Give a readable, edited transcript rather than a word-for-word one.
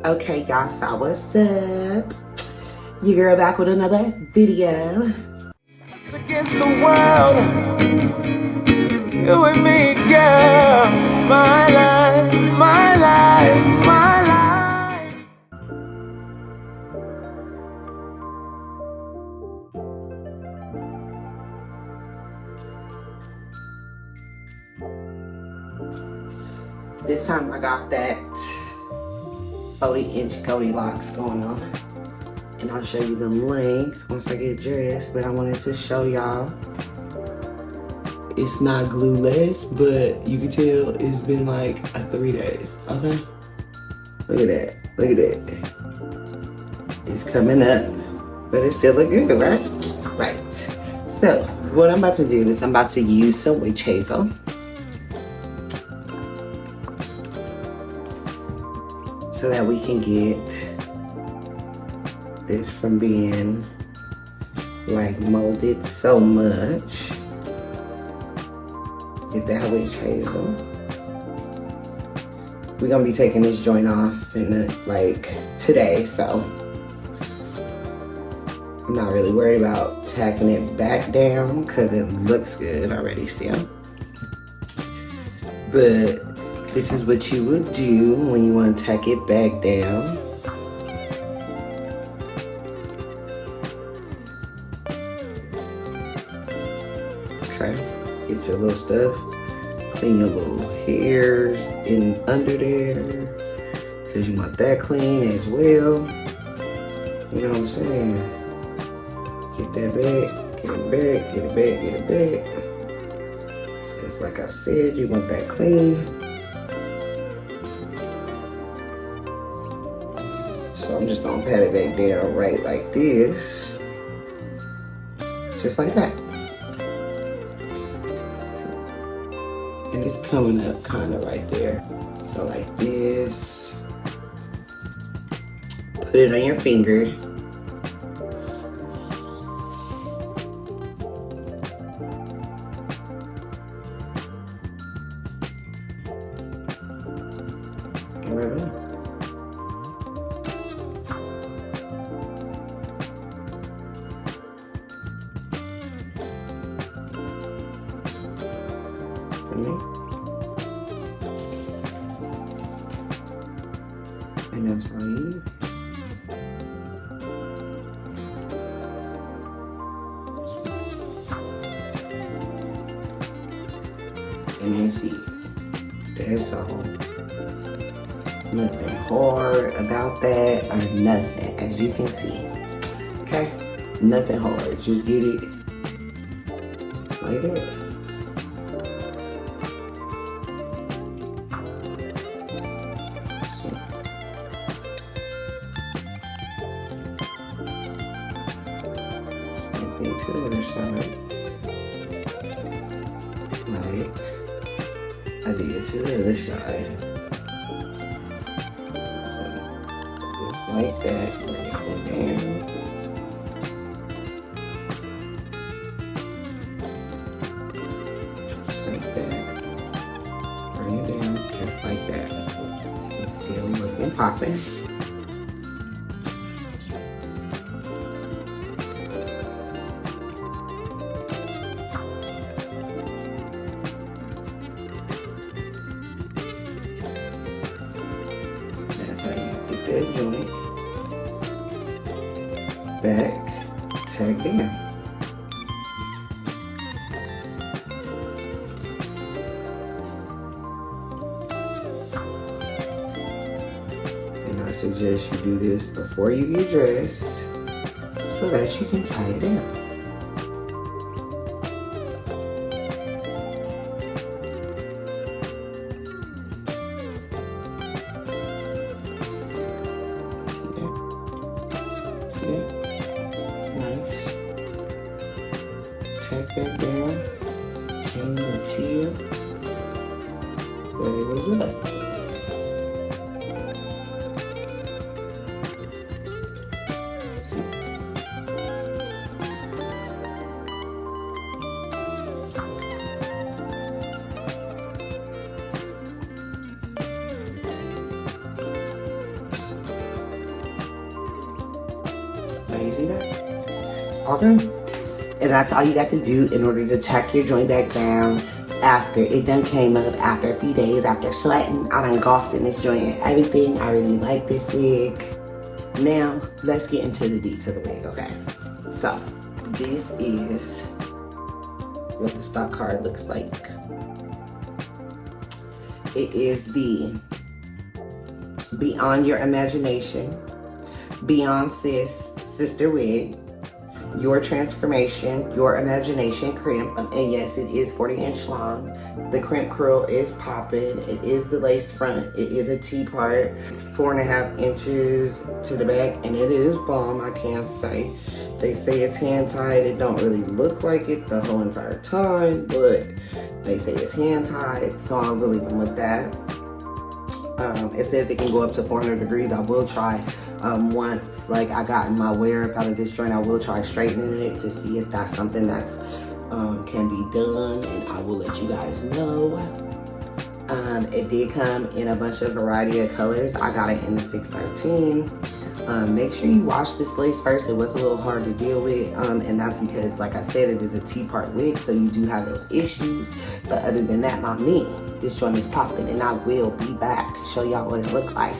Okay, y'all saw what's up. Your girl back with another video. It's against the world, you and me, girl. My life, my life, my life. This time I got that 40-inch Goldilocks going on. And I'll show you the length once I get dressed. But I wanted to show y'all. It's not glueless, but you can tell it's been like 3 days, okay? Look at that, look at that. It's coming up, but it still look good, right? Right. So, what I'm about to do is I'm about to use some witch hazel. So that we can get this from being like molded so much. Get that witch hazel. We're gonna be taking this joint off in like today, so I'm not really worried about tacking it back down because it looks good already still. But this is what you would do when you want to tack it back down. Okay, get your little stuff. Clean your little hairs in under there because you want that clean as well. You know what I'm saying? Get that back, get it back, get it back, get it back. Just like I said, you want that clean. So I'm just gonna pat it back down right like this. Just like that. And it's coming up kind of right there. So like this. Put it on your finger. And rub it in. And that's all you need. And you see, that's all. Nothing hard about that or nothing, as you can see. Okay? Nothing hard. Just get it like that. To the other side, like I did to the other side. So just like that, bring it down. Just like that. Bring it down, just like that. See, it's still looking popping. That's how you get that joint back, tack down. And I suggest you do this before you get dressed so that you can tie it down. Nice. Tack that down. Came until that it was up. See? see that? All done. And that's all you got to do in order to tack your joint back down after it done came up, after a few days, after sweating. I done golfed in this joint and everything. I really like this wig. Now, let's get into the deets of the wig, okay? So, this is what the stock card looks like. It is the Beyond Your Imagination, Beyond SIS Sister Wig, Your Transformation, Your Imagination Crimp. And yes, it is 40-inch long. The crimp curl is popping. It is the lace front. It is a T-part. It's 4.5 inches to the back, and it is bomb, I can't say. They say it's hand-tied. It don't really look like it the whole entire time, but they say it's hand-tied, so I'll believe them with that. It says it can go up to 400 degrees. I will try once, like, I got my wear up out of this joint, I will try straightening it to see if that's something that's can be done, and I will let you guys know. It did come in a bunch of variety of colors. I got it in the 613. Make sure you wash this lace first. It was a little hard to deal with, and that's because, like I said, it is a T-part wig, so you do have those issues. But other than that, my man, this joint is popping, and I will be back to show y'all what it looked like.